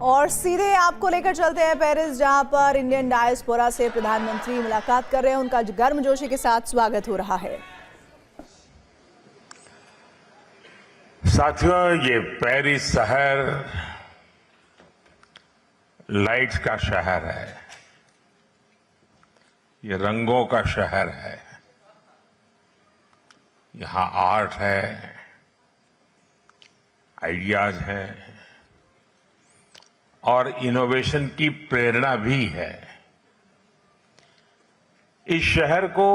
और सीधे आपको लेकर चलते हैं पेरिस, जहां पर इंडियन डायस्पोरा से प्रधानमंत्री मुलाकात कर रहे हैं। उनका गर्मजोशी के साथ स्वागत हो रहा है। साथियों, ये पेरिस शहर लाइट्स का शहर है, ये रंगों का शहर है। यहां आर्ट है, आइडियाज हैं और इनोवेशन की प्रेरणा भी है। इस शहर को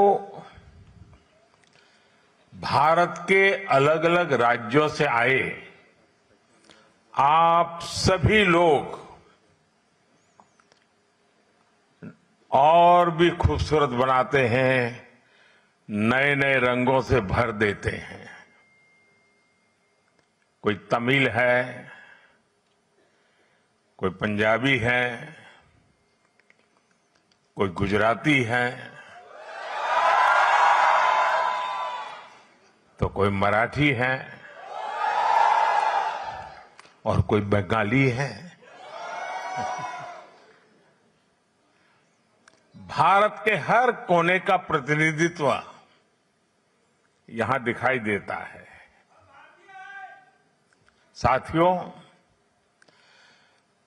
भारत के अलग अलग राज्यों से आए आप सभी लोग और भी खूबसूरत बनाते हैं, नए नए रंगों से भर देते हैं। कोई तमिल है, कोई पंजाबी है, कोई गुजराती है, तो कोई मराठी है और कोई बंगाली है। भारत के हर कोने का प्रतिनिधित्व यहां दिखाई देता है। साथियों,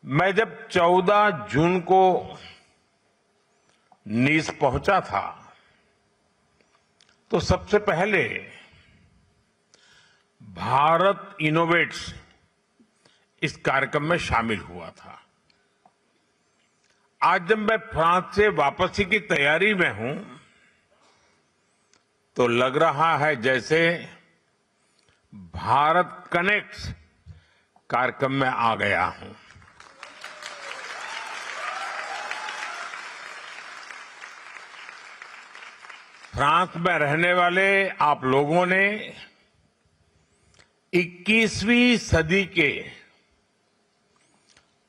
मैं जब 14 जून को नीस पहुंचा था तो सबसे पहले भारत इनोवेट्स इस कार्यक्रम में शामिल हुआ था। आज जब मैं फ्रांस से वापसी की तैयारी में हूं तो लग रहा है जैसे भारत कनेक्ट्स कार्यक्रम में आ गया हूं। फ्रांस में रहने वाले आप लोगों ने 21वीं सदी के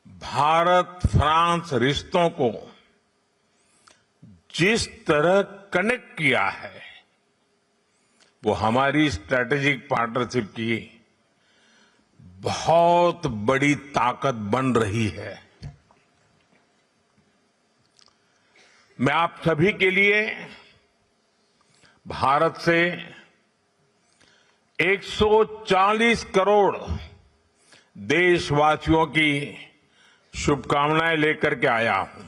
भारत फ्रांस रिश्तों को जिस तरह कनेक्ट किया है, वो हमारी स्ट्रैटेजिक पार्टनरशिप की बहुत बड़ी ताकत बन रही है। मैं आप सभी के लिए भारत से 140 करोड़ देशवासियों की शुभकामनाएं लेकर के आया हूं।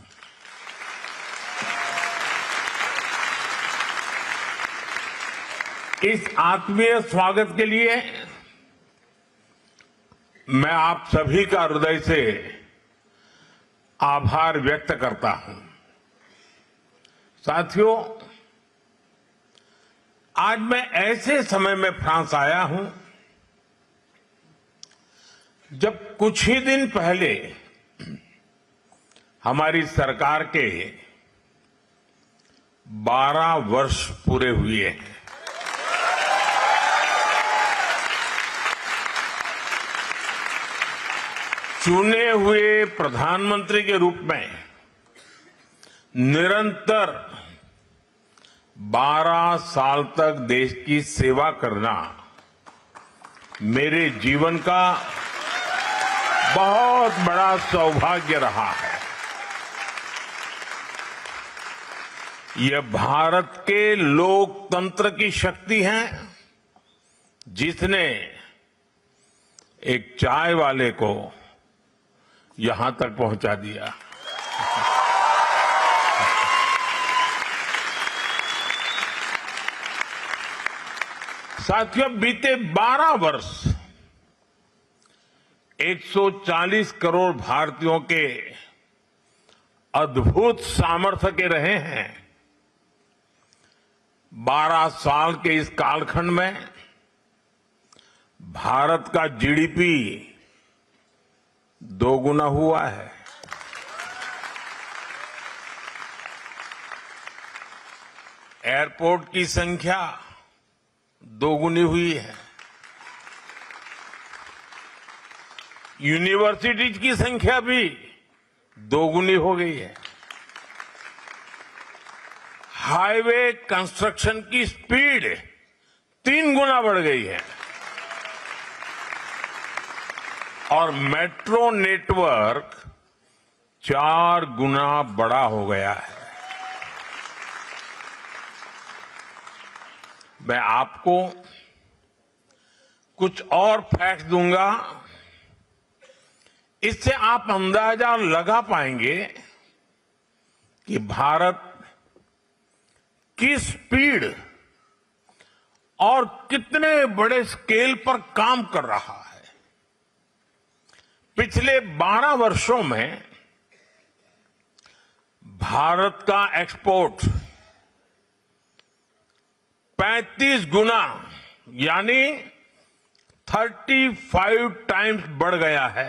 इस आत्मीय स्वागत के लिए मैं आप सभी का हृदय से आभार व्यक्त करता हूं। साथियों, आज मैं ऐसे समय में फ्रांस आया हूं जब कुछ ही दिन पहले हमारी सरकार के 12 वर्ष पूरे हुए हैं। चुने हुए प्रधानमंत्री के रूप में निरंतर 12 साल तक देश की सेवा करना मेरे जीवन का बहुत बड़ा सौभाग्य रहा है। यह भारत के लोकतंत्र की शक्ति है, जिसने एक चाय वाले को यहां तक पहुंचा दिया। साथियों, बीते 12 वर्ष 140 करोड़ भारतीयों के अद्भुत सामर्थ्य के रहे हैं। 12 साल के इस कालखंड में भारत का जीडीपी दोगुना हुआ है। एयरपोर्ट की संख्या दोगुनी हुई है। यूनिवर्सिटीज की संख्या भी दोगुनी हो गई है। हाईवे कंस्ट्रक्शन की स्पीड 3 गुना बढ़ गई है। और मेट्रो नेटवर्क 4 गुना बड़ा हो गया है। मैं आपको कुछ और फैक्ट दूंगा, इससे आप अंदाजा लगा पाएंगे कि भारत किस स्पीड और कितने बड़े स्केल पर काम कर रहा है। पिछले 12 वर्षों में भारत का एक्सपोर्ट 35 गुना यानी 35 टाइम्स बढ़ गया है।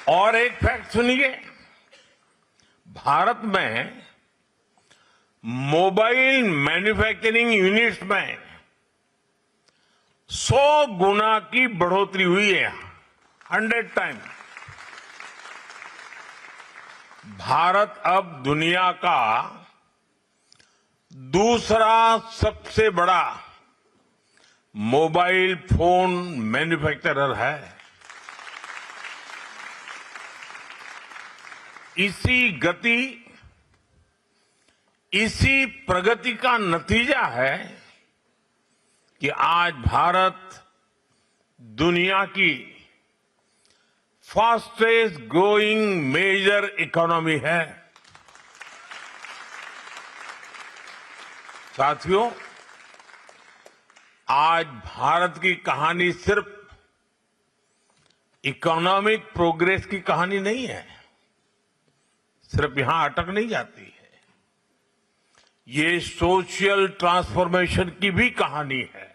और एक फैक्ट सुनिए, भारत में मोबाइल मैन्युफैक्चरिंग यूनिट्स में 100 गुना की बढ़ोतरी हुई है, 100 टाइम। भारत अब दुनिया का दूसरा सबसे बड़ा मोबाइल फोन मैन्युफैक्चरर है। इसी गति, इसी प्रगति का नतीजा है कि आज भारत दुनिया की फास्टेस्ट ग्रोइंग मेजर इकोनॉमी है। साथियों, आज भारत की कहानी सिर्फ इकोनॉमिक प्रोग्रेस की कहानी नहीं है, सिर्फ यहां अटक नहीं जाती है। ये सोशल ट्रांसफॉर्मेशन की भी कहानी है।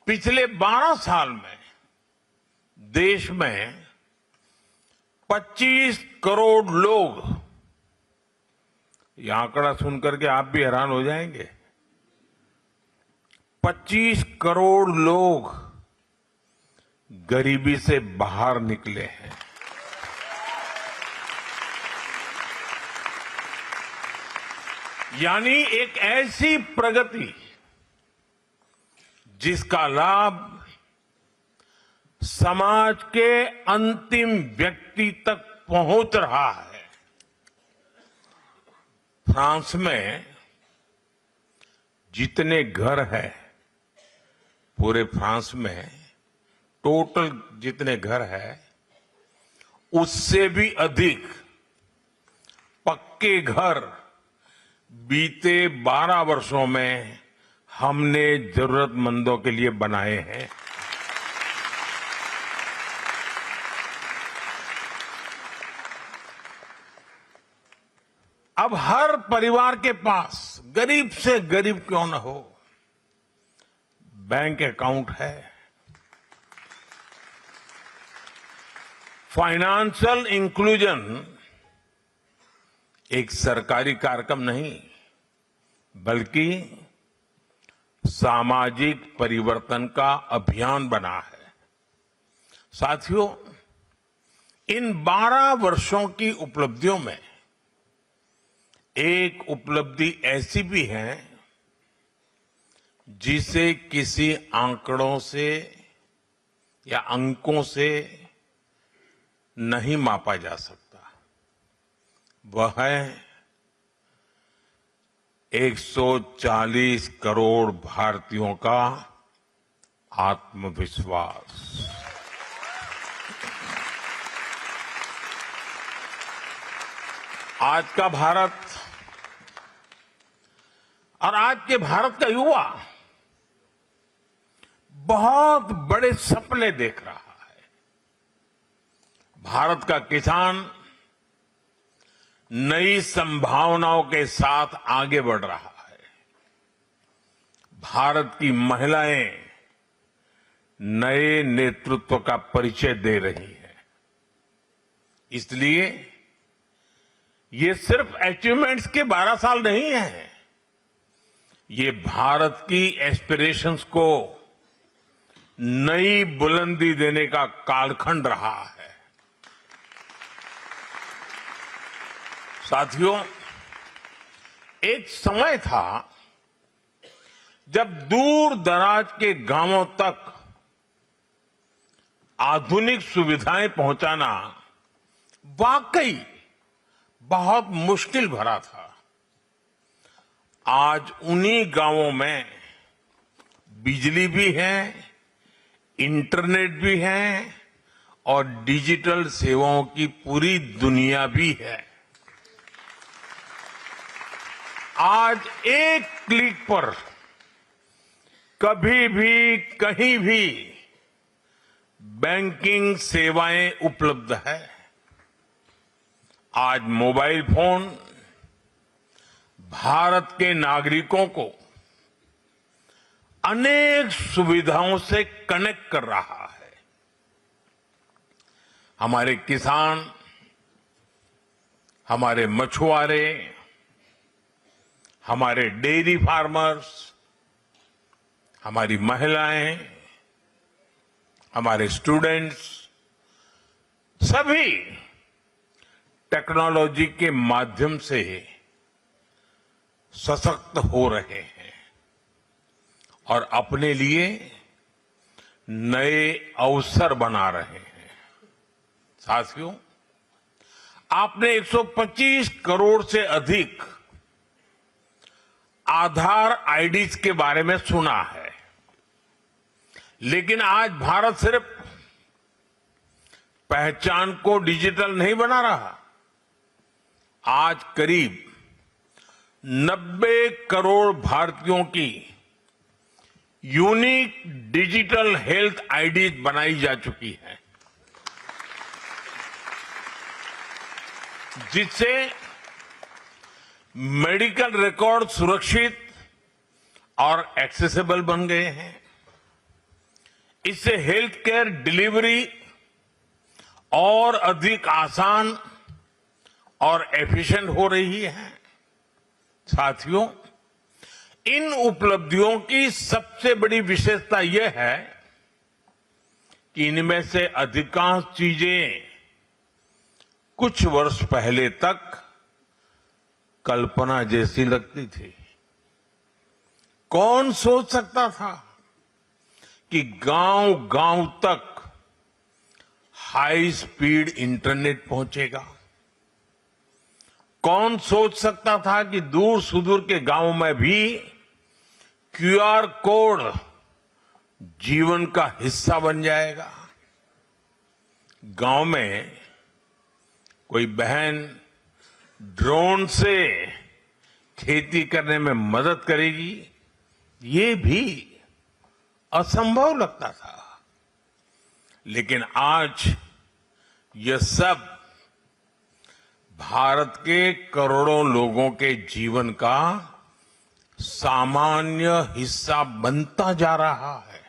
पिछले 12 साल में देश में 25 करोड़ लोग, यह आंकड़ा सुनकर के आप भी हैरान हो जाएंगे, 25 करोड़ लोग गरीबी से बाहर निकले हैं। यानी एक ऐसी प्रगति जिसका लाभ समाज के अंतिम व्यक्ति तक पहुंच रहा है। फ्रांस में जितने घर हैं, पूरे फ्रांस में टोटल जितने घर हैं, उससे भी अधिक पक्के घर बीते 12 वर्षों में हमने जरूरतमंदों के लिए बनाए हैं। अब हर परिवार के पास, गरीब से गरीब क्यों न हो, बैंक अकाउंट है। फाइनेंशियल इंक्लूजन एक सरकारी कार्यक्रम नहीं, बल्कि सामाजिक परिवर्तन का अभियान बना है। साथियों, इन 12 वर्षों की उपलब्धियों में एक उपलब्धि ऐसी भी है जिसे किसी आंकड़ों से या अंकों से नहीं मापा जा सकता। वह है 140 करोड़ भारतीयों का आत्मविश्वास। आज का भारत और आज के भारत का युवा बहुत बड़े सपने देख रहा है। भारत का किसान नई संभावनाओं के साथ आगे बढ़ रहा है। भारत की महिलाएं नए नेतृत्व का परिचय दे रही हैं। इसलिए ये सिर्फ अचीवमेंट्स के 12 साल नहीं है, ये भारत की एस्पिरेशंस को नई बुलंदी देने का कालखंड रहा है। साथियों, एक समय था जब दूर दराज के गांवों तक आधुनिक सुविधाएं पहुंचाना वाकई बहुत मुश्किल भरा था, आज उन्हीं गांवों में बिजली भी है, इंटरनेट भी है और डिजिटल सेवाओं की पूरी दुनिया भी है। आज एक क्लिक पर कभी भी कहीं भी बैंकिंग सेवाएं उपलब्ध है। आज मोबाइल फोन भारत के नागरिकों को अनेक सुविधाओं से कनेक्ट कर रहा है। हमारे किसान, हमारे मछुआरे, हमारे डेयरी फार्मर्स, हमारी महिलाएं, हमारे स्टूडेंट्स सभी टेक्नोलॉजी के माध्यम से सशक्त हो रहे हैं और अपने लिए नए अवसर बना रहे हैं। साथियों, आपने 125 करोड़ से अधिक आधार आईडीज के बारे में सुना है, लेकिन आज भारत सिर्फ पहचान को डिजिटल नहीं बना रहा। आज करीब 90 करोड़ भारतीयों की यूनिक डिजिटल हेल्थ आईडीज बनाई जा चुकी है, जिससे मेडिकल रिकॉर्ड सुरक्षित और एक्सेसिबल बन गए हैं। इससे हेल्थ केयर डिलीवरी और अधिक आसान और एफिशिएंट हो रही है। साथियों, इन उपलब्धियों की सबसे बड़ी विशेषता यह है कि इनमें से अधिकांश चीजें कुछ वर्ष पहले तक कल्पना जैसी लगती थी। कौन सोच सकता था कि गांव-गांव तक हाई स्पीड इंटरनेट पहुंचेगा? कौन सोच सकता था कि दूर सुदूर के गांव में भी क्यूआर कोड जीवन का हिस्सा बन जाएगा? गांव में कोई बहन ड्रोन से खेती करने में मदद करेगी, ये भी असंभव लगता था। लेकिन आज यह सब भारत के करोड़ों लोगों के जीवन का सामान्य हिस्सा बनता जा रहा है।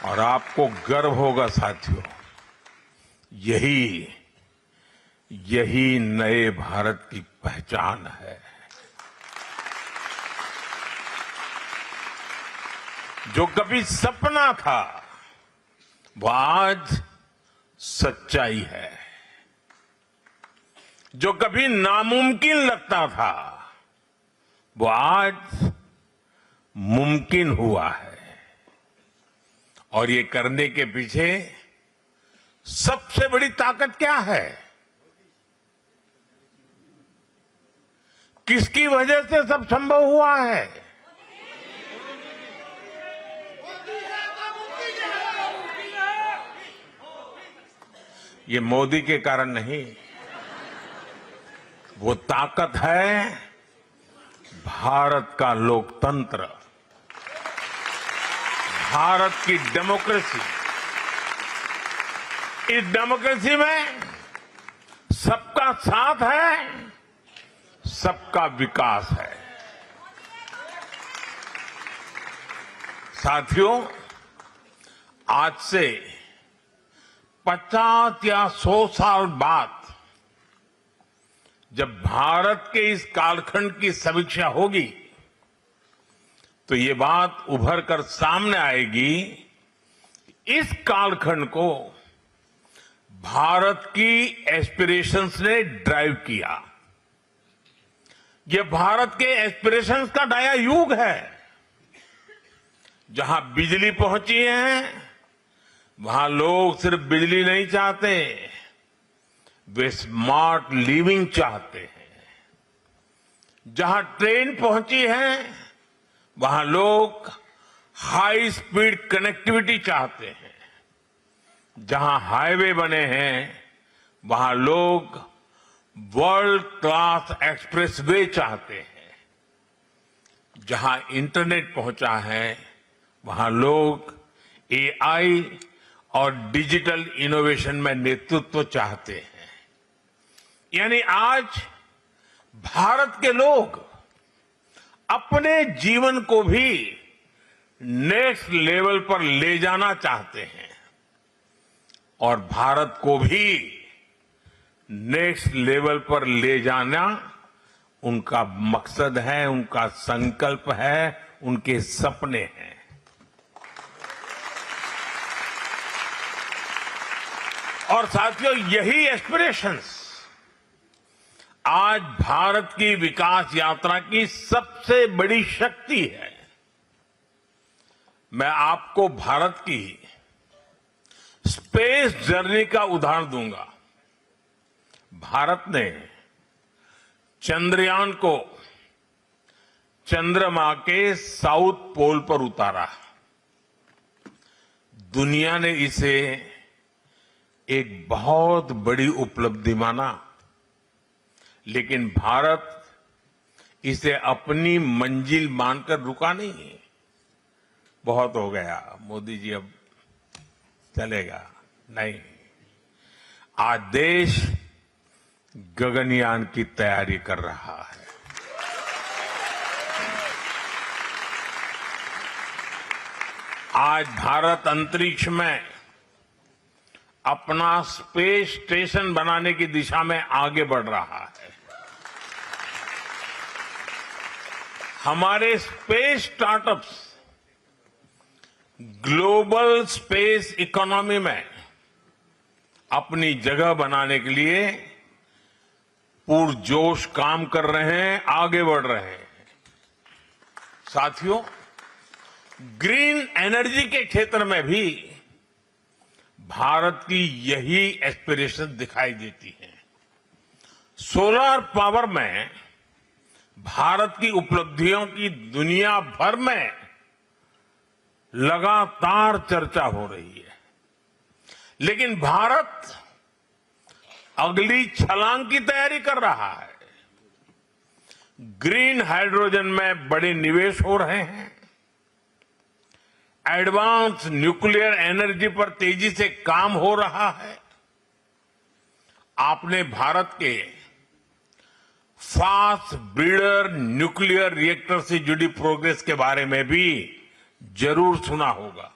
और आपको गर्व होगा साथियों, यही नए भारत की पहचान है। जो कभी सपना था वो आज सच्चाई है। जो कभी नामुमकिन लगता था वो आज मुमकिन हुआ है। और ये करने के पीछे सबसे बड़ी ताकत क्या है? किसकी वजह से सब संभव हुआ है? ये मोदी के कारण नहीं, वो ताकत है भारत का लोकतंत्र, भारत की डेमोक्रेसी। इस डेमोक्रेसी में सबका साथ है, सबका विकास है। साथियों, आज से 50 या 100 साल बाद जब भारत के इस कालखंड की समीक्षा होगी तो ये बात उभर कर सामने आएगी। इस कालखंड को भारत की एस्पिरेशंस ने ड्राइव किया। ये भारत के एस्पिरेशंस का नया युग है। जहां बिजली पहुंची है, वहां लोग सिर्फ बिजली नहीं चाहते, वे स्मार्ट लिविंग चाहते हैं। जहां ट्रेन पहुंची है, वहां लोग हाई स्पीड कनेक्टिविटी चाहते हैं। जहां हाईवे बने हैं, वहां लोग वर्ल्ड क्लास एक्सप्रेसवे चाहते हैं। जहां इंटरनेट पहुंचा है, वहां लोग एआई और डिजिटल इनोवेशन में नेतृत्व चाहते हैं। यानी आज भारत के लोग अपने जीवन को भी नेक्स्ट लेवल पर ले जाना चाहते हैं और भारत को भी नेक्स्ट लेवल पर ले जाना उनका मकसद है, उनका संकल्प है, उनके सपने हैं। और साथियों, यही एस्पिरेशंस आज भारत की विकास यात्रा की सबसे बड़ी शक्ति है। मैं आपको भारत की स्पेस जर्नी का उदाहरण दूंगा। भारत ने चंद्रयान को चंद्रमा के साउथ पोल पर उतारा। दुनिया ने इसे एक बहुत बड़ी उपलब्धि माना, लेकिन भारत इसे अपनी मंजिल मानकर रुका नहीं। बहुत हो गया मोदी जी, अब चलेगा नहीं। आज देश गगनयान की तैयारी कर रहा है। आज भारत अंतरिक्ष में अपना स्पेस स्टेशन बनाने की दिशा में आगे बढ़ रहा है। हमारे space startups global space economy में अपनी जगह बनाने के लिए पुरजोश काम कर रहे हैं, आगे बढ़ रहे हैं। साथियों, ग्रीन एनर्जी के क्षेत्र में भी भारत की यही एस्पिरेशन दिखाई देती है। सोलर पावर में भारत की उपलब्धियों की दुनिया भर में लगातार चर्चा हो रही है, लेकिन भारत अगली छलांग की तैयारी कर रहा है। ग्रीन हाइड्रोजन में बड़े निवेश हो रहे हैं। एडवांस न्यूक्लियर एनर्जी पर तेजी से काम हो रहा है। आपने भारत के फास्ट ब्रीडर न्यूक्लियर रिएक्टर से जुड़ी प्रोग्रेस के बारे में भी जरूर सुना होगा।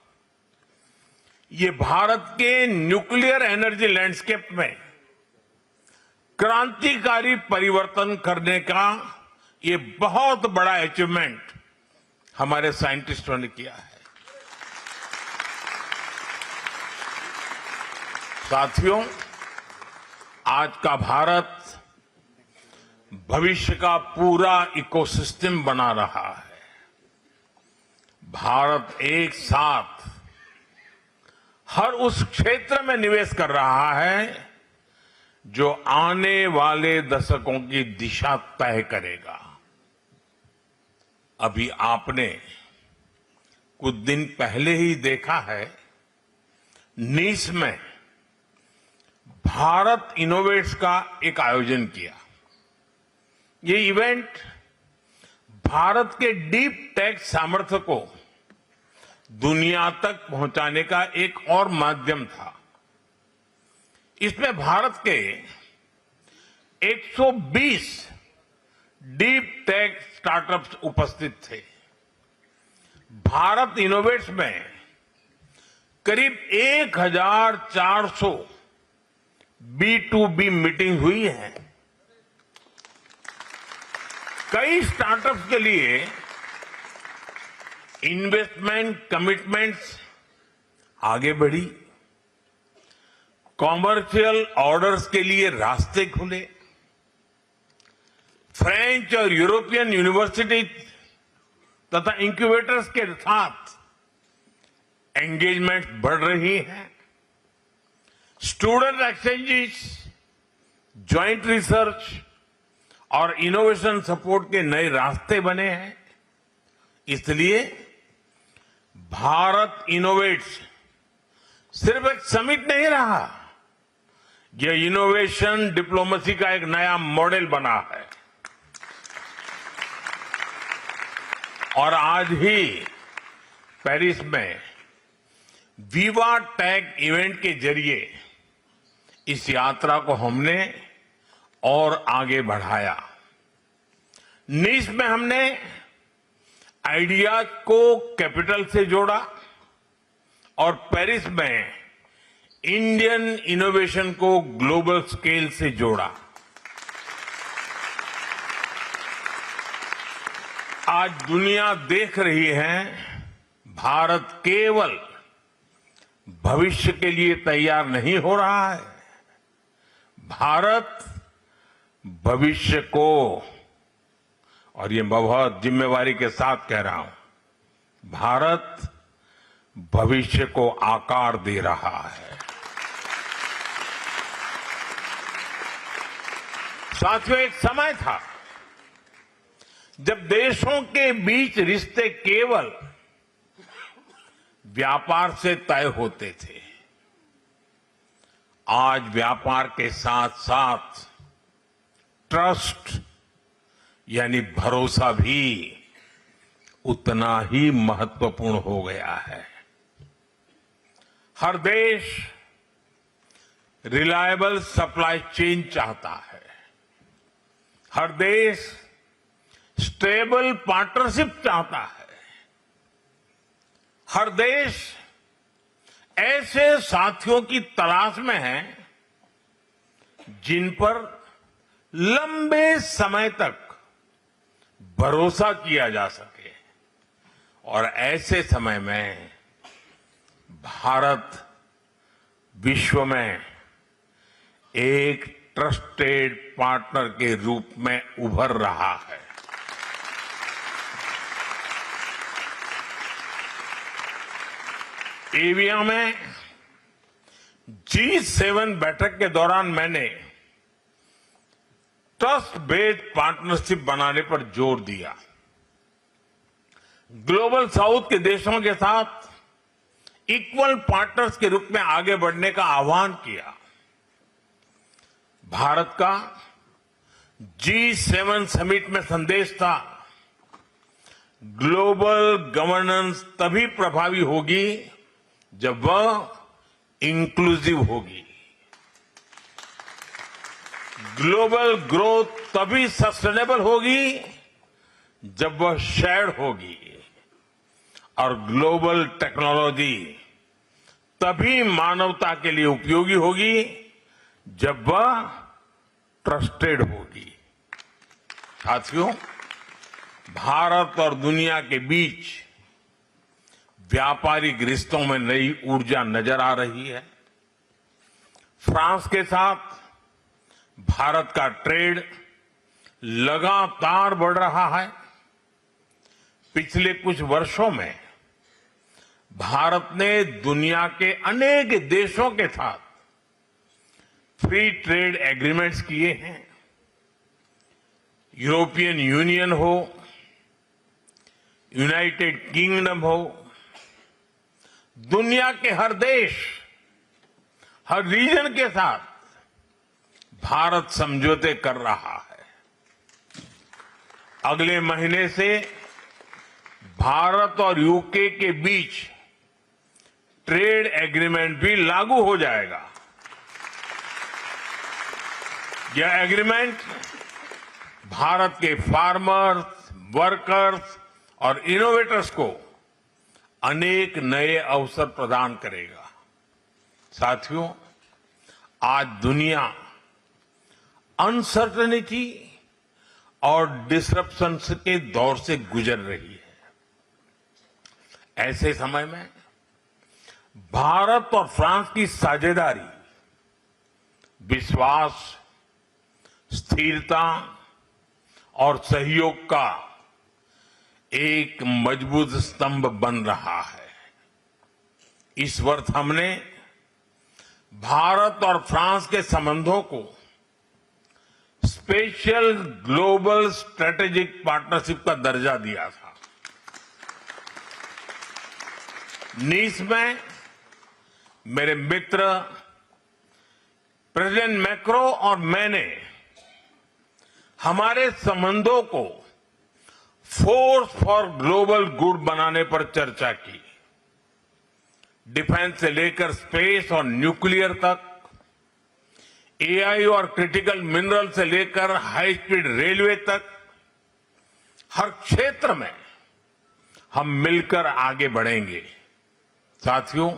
ये भारत के न्यूक्लियर एनर्जी लैंडस्केप में क्रांतिकारी परिवर्तन करने का ये बहुत बड़ा अचीवमेंट हमारे साइंटिस्टों ने किया है। साथियों, आज का भारत भविष्य का पूरा इकोसिस्टम बना रहा है। भारत एक साथ हर उस क्षेत्र में निवेश कर रहा है जो आने वाले दशकों की दिशा तय करेगा। अभी आपने कुछ दिन पहले ही देखा है, नीस में भारत इनोवेट्स का एक आयोजन किया। ये इवेंट भारत के डीप टेक सामर्थ्य को दुनिया तक पहुंचाने का एक और माध्यम था। इसमें भारत के 120 डीप टेक स्टार्टअप्स उपस्थित थे। भारत इनोवेट्स में करीब 1400 B2B मीटिंग हुई है। कई स्टार्टअप्स के लिए इन्वेस्टमेंट कमिटमेंट्स आगे बढ़ी, कॉमर्शियल ऑर्डर्स के लिए रास्ते खुले, फ्रेंच और यूरोपियन यूनिवर्सिटी तथा इंक्यूबेटर्स के साथ एंगेजमेंट बढ़ रही है। स्टूडेंट एक्सचेंजेस, ज्वाइंट रिसर्च और इनोवेशन सपोर्ट के नए रास्ते बने हैं। इसलिए भारत इनोवेट्स सिर्फ एक समिट नहीं रहा, यह इनोवेशन डिप्लोमेसी का एक नया मॉडल बना है। और आज ही पेरिस में विवा टेक इवेंट के जरिए इस यात्रा को हमने और आगे बढ़ाया। नीस में हमने आइडियाज को कैपिटल से जोड़ा और पेरिस में इंडियन इनोवेशन को ग्लोबल स्केल से जोड़ा। आज दुनिया देख रही है भारत केवल भविष्य के लिए तैयार नहीं हो रहा है, भारत भविष्य को, और ये मैं बहुत जिम्मेवारी के साथ कह रहा हूं, भारत भविष्य को आकार दे रहा है। साथियों, एक समय था जब देशों के बीच रिश्ते केवल व्यापार से तय होते थे। आज व्यापार के साथ साथ ट्रस्ट यानी भरोसा भी उतना ही महत्वपूर्ण हो गया है। हर देश रिलायबल सप्लाई चेन चाहता है, हर देश स्टेबल पार्टनरशिप चाहता है, हर देश ऐसे साथियों की तलाश में है जिन पर लंबे समय तक भरोसा किया जा सके। और ऐसे समय में भारत विश्व में एक ट्रस्टेड पार्टनर के रूप में उभर रहा है। एविया में G7 बैठक के दौरान मैंने ट्रस्ट बेस्ड पार्टनरशिप बनाने पर जोर दिया। ग्लोबल साउथ के देशों के साथ इक्वल पार्टनर्स के रूप में आगे बढ़ने का आह्वान किया। भारत का G7 समिट में संदेश था, ग्लोबल गवर्नेंस तभी प्रभावी होगी जब वह इंक्लूसिव होगी, ग्लोबल ग्रोथ तभी सस्टेनेबल होगी जब वह शेयर्ड होगी, और ग्लोबल टेक्नोलॉजी तभी मानवता के लिए उपयोगी होगी जब वह ट्रस्टेड होगी। साथियों, भारत और दुनिया के बीच व्यापारिक रिश्तों में नई ऊर्जा नजर आ रही है। फ्रांस के साथ भारत का ट्रेड लगातार बढ़ रहा है। पिछले कुछ वर्षों में भारत ने दुनिया के अनेक देशों के साथ फ्री ट्रेड एग्रीमेंट्स किए हैं। यूरोपियन यूनियन हो, यूनाइटेड किंगडम हो, दुनिया के हर देश, हर रीजन के साथ भारत समझौते कर रहा है। अगले महीने से भारत और यूके के बीच ट्रेड एग्रीमेंट भी लागू हो जाएगा। यह एग्रीमेंट भारत के फार्मर्स, वर्कर्स और इनोवेटर्स को अनेक नए अवसर प्रदान करेगा। साथियों, आज दुनिया अनसर्टेनिटी और डिसरप्शन के दौर से गुजर रही है। ऐसे समय में भारत और फ्रांस की साझेदारी विश्वास, स्थिरता और सहयोग का एक मजबूत स्तंभ बन रहा है। इस वर्ष हमने भारत और फ्रांस के संबंधों को स्पेशल ग्लोबल स्ट्रेटेजिक पार्टनरशिप का दर्जा दिया था। नीस में मेरे मित्र प्रेसिडेंट मैक्रो और मैंने हमारे संबंधों को फोर्स फॉर ग्लोबल गुड बनाने पर चर्चा की। डिफेंस से लेकर स्पेस और न्यूक्लियर तक, एआई और क्रिटिकल मिनरल से लेकर हाई स्पीड रेलवे तक, हर क्षेत्र में हम मिलकर आगे बढ़ेंगे। साथियों,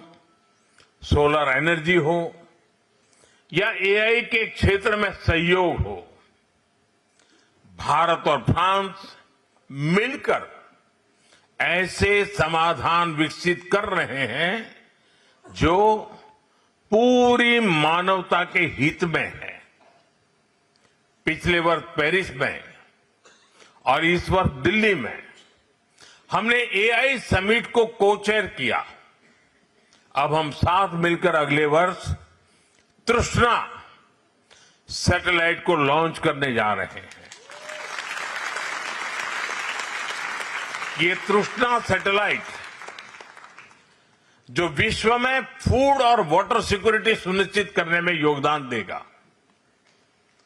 सोलर एनर्जी हो या एआई के क्षेत्र में सहयोग हो, भारत और फ्रांस मिलकर ऐसे समाधान विकसित कर रहे हैं जो पूरी मानवता के हित में है। पिछले वर्ष पेरिस में और इस वर्ष दिल्ली में हमने एआई समिट को को-चेयर किया। अब हम साथ मिलकर अगले वर्ष तृष्णा सैटेलाइट को लॉन्च करने जा रहे हैं। ये तृष्णा सैटेलाइट जो विश्व में फूड और वाटर सिक्योरिटी सुनिश्चित करने में योगदान देगा।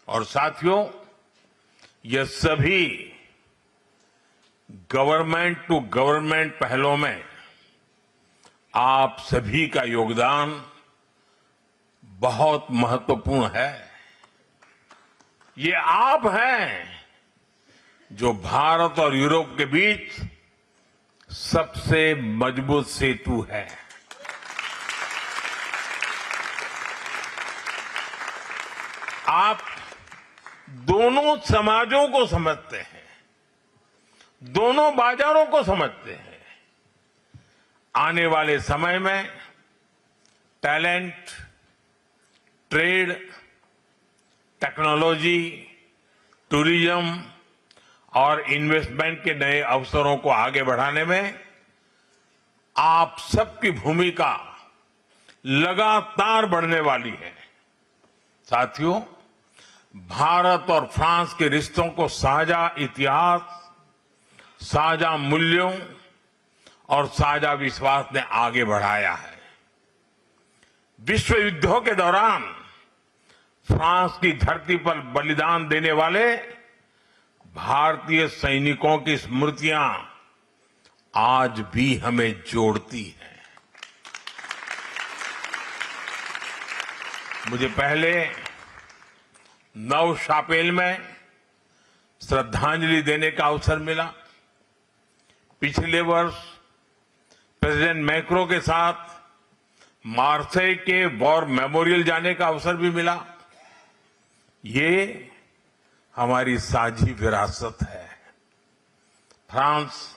और साथियों, यह सभी गवर्नमेंट टू गवर्नमेंट पहलों में आप सभी का योगदान बहुत महत्वपूर्ण है। ये आप हैं जो भारत और यूरोप के बीच सबसे मजबूत सेतु है। आप दोनों समाजों को समझते हैं, दोनों बाजारों को समझते हैं। आने वाले समय में टैलेंट, ट्रेड, टेक्नोलॉजी, टूरिज्म और इन्वेस्टमेंट के नए अवसरों को आगे बढ़ाने में आप सबकी भूमिका लगातार बढ़ने वाली है। साथियों, भारत और फ्रांस के रिश्तों को साझा इतिहास, साझा मूल्यों और साझा विश्वास ने आगे बढ़ाया है। विश्व युद्धों के दौरान फ्रांस की धरती पर बलिदान देने वाले भारतीय सैनिकों की स्मृतियां आज भी हमें जोड़ती हैं। मुझे पहले नव शापेल में श्रद्धांजलि देने का अवसर मिला। पिछले वर्ष प्रेसिडेंट मैक्रो के साथ मार्सेई के वॉर मेमोरियल जाने का अवसर भी मिला। ये हमारी साझी विरासत है। फ्रांस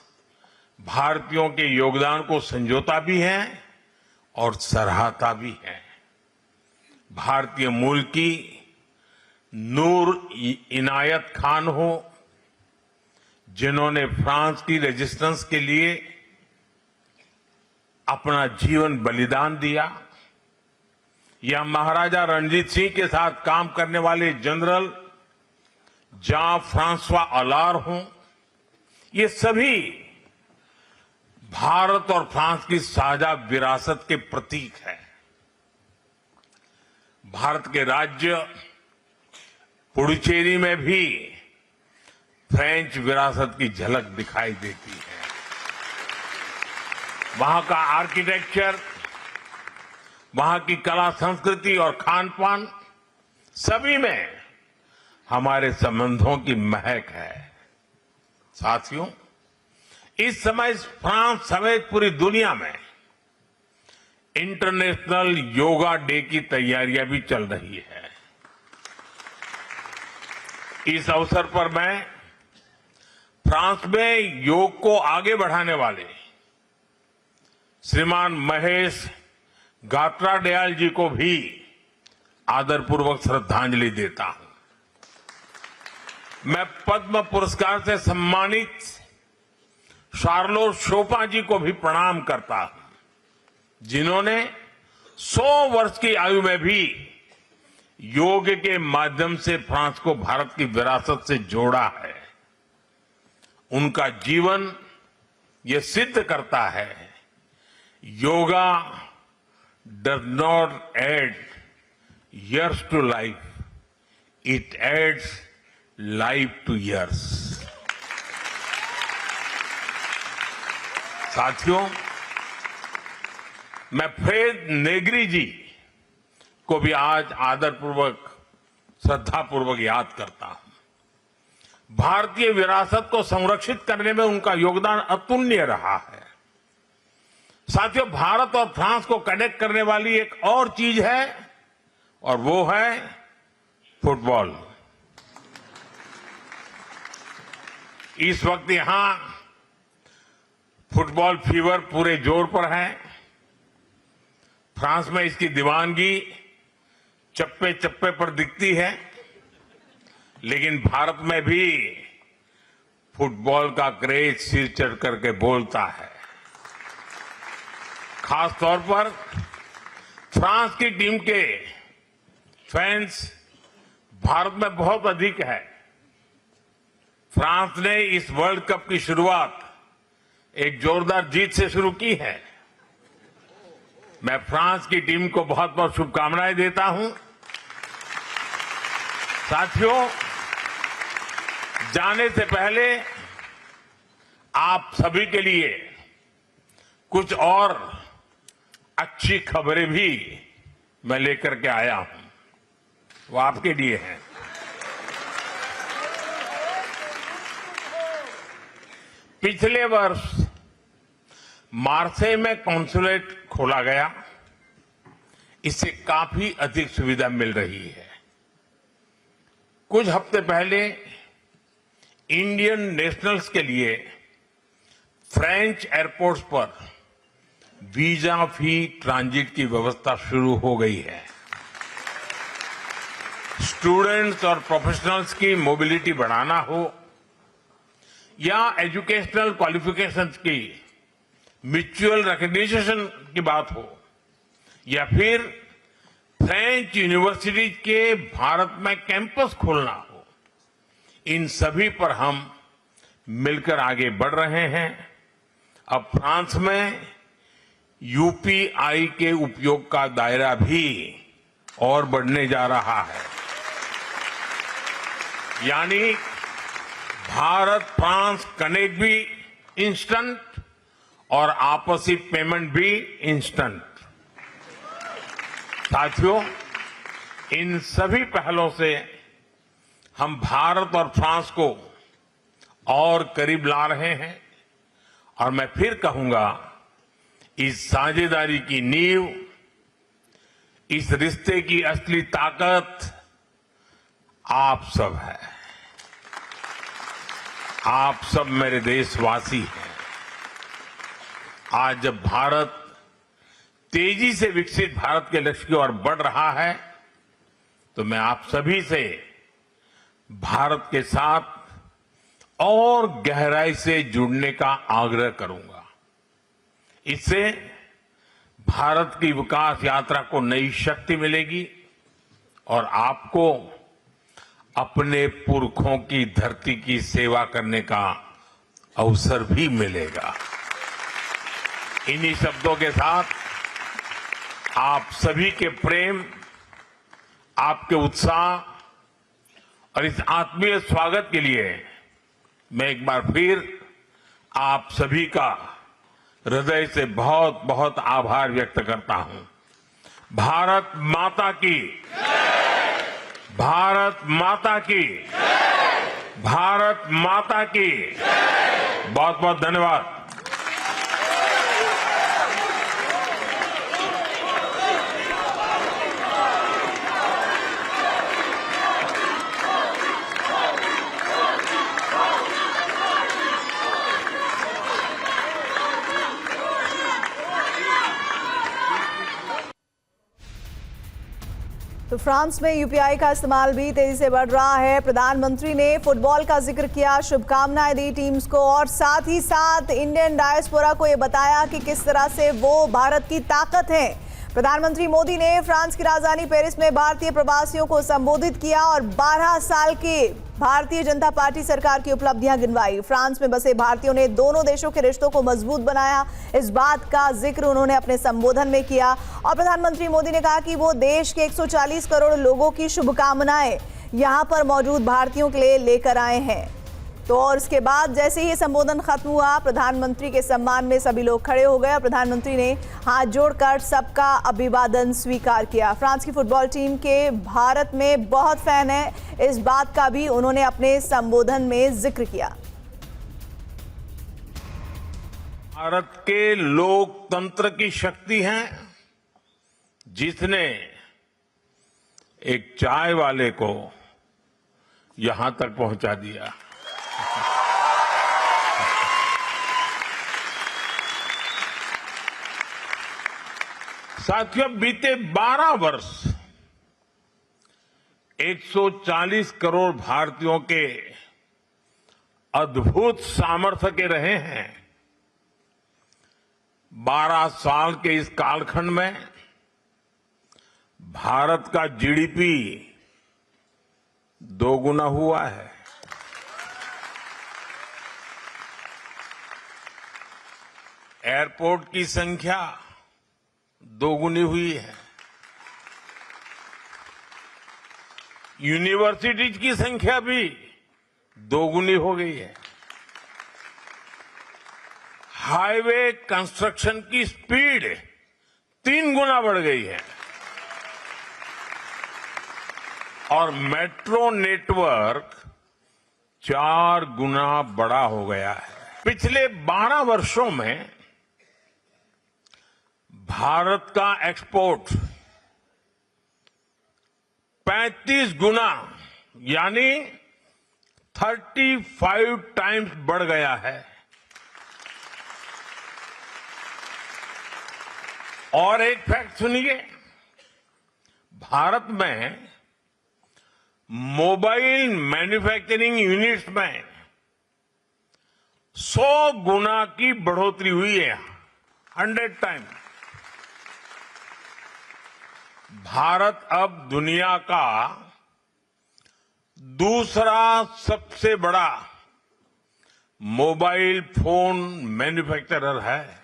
भारतीयों के योगदान को संजोता भी है और सराहता भी है। भारतीय मूल की नूर इनायत खान हो, जिन्होंने फ्रांस की रेजिस्टेंस के लिए अपना जीवन बलिदान दिया, या महाराजा रणजीत सिंह के साथ काम करने वाले जनरल जां फ्रांसवा अलार हों, ये सभी भारत और फ्रांस की साझा विरासत के प्रतीक हैं। भारत के राज्य पुडुचेरी में भी फ्रेंच विरासत की झलक दिखाई देती है। वहां का आर्किटेक्चर, वहां की कला संस्कृति और खान पान, सभी में हमारे संबंधों की महक है। साथियों, इस समय फ्रांस समेत पूरी दुनिया में इंटरनेशनल योगा डे की तैयारियां भी चल रही है। इस अवसर पर मैं फ्रांस में योग को आगे बढ़ाने वाले श्रीमान महेश गात्राडयाल जी को भी आदरपूर्वक श्रद्धांजलि देता हूं। मैं पद्म पुरस्कार से सम्मानित शार्लोट शोपा जी को भी प्रणाम करता हूं, जिन्होंने 100 वर्ष की आयु में भी योग के माध्यम से फ्रांस को भारत की विरासत से जोड़ा है। उनका जीवन ये सिद्ध करता है, yoga does not add years to life, it adds life to years। साथियों, मैं फ्रेड नेग्री जी को भी आज आदरपूर्वक श्रद्धापूर्वक याद करता हूं। भारतीय विरासत को संरक्षित करने में उनका योगदान अतुलनीय रहा है। साथियों, भारत और फ्रांस को कनेक्ट करने वाली एक और चीज है और वो है फुटबॉल। इस वक्त यहां फुटबॉल फीवर पूरे जोर पर है। फ्रांस में इसकी दीवानगी चप्पे चप्पे पर दिखती है, लेकिन भारत में भी फुटबॉल का क्रेज सिर चढ़ करके बोलता है। खास तौर पर फ्रांस की टीम के फैंस भारत में बहुत अधिक है। फ्रांस ने इस वर्ल्ड कप की शुरुआत एक जोरदार जीत से शुरू की है। मैं फ्रांस की टीम को बहुत बहुत शुभकामनाएं देता हूं। साथियों, जाने से पहले आप सभी के लिए कुछ और अच्छी खबरें भी मैं लेकर के आया हूं, वो आपके लिए हैं। पिछले वर्ष मार्सेई में कॉन्सुलेट खोला गया। इससे काफी अधिक सुविधा मिल रही है। कुछ हफ्ते पहले इंडियन नेशनल्स के लिए फ्रेंच एयरपोर्ट्स पर वीजा फ्री ट्रांजिट की व्यवस्था शुरू हो गई है। स्टूडेंट्स और प्रोफेशनल्स की मोबिलिटी बढ़ाना हो या एजुकेशनल क्वालिफिकेशंस की म्यूचुअल रिकॉग्निशन की बात हो या फिर फ्रेंच यूनिवर्सिटी के भारत में कैंपस खोलना हो, इन सभी पर हम मिलकर आगे बढ़ रहे हैं। अब फ्रांस में यूपीआई के उपयोग का दायरा भी और बढ़ने जा रहा है। यानी भारत फ्रांस कनेक्ट भी इंस्टेंट और आपसी पेमेंट भी इंस्टेंट। साथियों, इन सभी पहलों से हम भारत और फ्रांस को और करीब ला रहे हैं और मैं फिर कहूंगा, इस साझेदारी की नींव, इस रिश्ते की असली ताकत आप सब है। आप सब मेरे देशवासी हैं। आज जब भारत तेजी से विकसित भारत के लक्ष्य की ओर बढ़ रहा है, तो मैं आप सभी से भारत के साथ और गहराई से जुड़ने का आग्रह करूंगा। इससे भारत की विकास यात्रा को नई शक्ति मिलेगी और आपको अपने पुरखों की धरती की सेवा करने का अवसर भी मिलेगा। इन्हीं शब्दों के साथ आप सभी के प्रेम, आपके उत्साह और इस आत्मीय स्वागत के लिए मैं एक बार फिर आप सभी का हृदय से बहुत बहुत आभार व्यक्त करता हूं। भारत माता की, भारत माता की, भारत माता की। बहुत बहुत धन्यवाद। तो फ्रांस में यूपीआई का इस्तेमाल भी तेजी से बढ़ रहा है। प्रधानमंत्री ने फुटबॉल का जिक्र किया, शुभकामनाएं दी टीम्स को और साथ ही साथ इंडियन डायस्पोरा को ये बताया कि किस तरह से वो भारत की ताकत है। प्रधानमंत्री मोदी ने फ्रांस की राजधानी पेरिस में भारतीय प्रवासियों को संबोधित किया और 12 साल की भारतीय जनता पार्टी सरकार की उपलब्धियां गिनवाई। फ्रांस में बसे भारतीयों ने दोनों देशों के रिश्तों को मजबूत बनाया, इस बात का जिक्र उन्होंने अपने संबोधन में किया। और प्रधानमंत्री मोदी ने कहा कि वो देश के 140 करोड़ लोगों की शुभकामनाएं यहां पर मौजूद भारतीयों के लिए लेकर आए हैं। तो और इसके बाद जैसे ही संबोधन खत्म हुआ, प्रधानमंत्री के सम्मान में सभी लोग खड़े हो गए और प्रधानमंत्री ने हाथ जोड़कर सबका अभिवादन स्वीकार किया। फ्रांस की फुटबॉल टीम के भारत में बहुत फैन है, इस बात का भी उन्होंने अपने संबोधन में जिक्र किया। भारत के लोकतंत्र की शक्ति है जिसने एक चाय वाले को यहां तक पहुंचा दिया। साथियों, बीते 12 वर्ष 140 करोड़ भारतीयों के अद्भुत सामर्थ्य के रहे हैं। 12 साल के इस कालखंड में भारत का जीडीपी दोगुना हुआ है। एयरपोर्ट की संख्या दोगुनी हुई है। यूनिवर्सिटीज की संख्या भी दोगुनी हो गई है। हाईवे कंस्ट्रक्शन की स्पीड 3 गुना बढ़ गई है और मेट्रो नेटवर्क 4 गुना बड़ा हो गया है। पिछले 12 वर्षों में भारत का एक्सपोर्ट 35 गुना यानी 35 टाइम्स बढ़ गया है। और एक फैक्ट सुनिए, भारत में मोबाइल मैन्युफैक्चरिंग यूनिट्स में 100 गुना की बढ़ोतरी हुई है, 100 टाइम। भारत अब दुनिया का दूसरा सबसे बड़ा मोबाइल फोन मैन्युफैक्चरर है।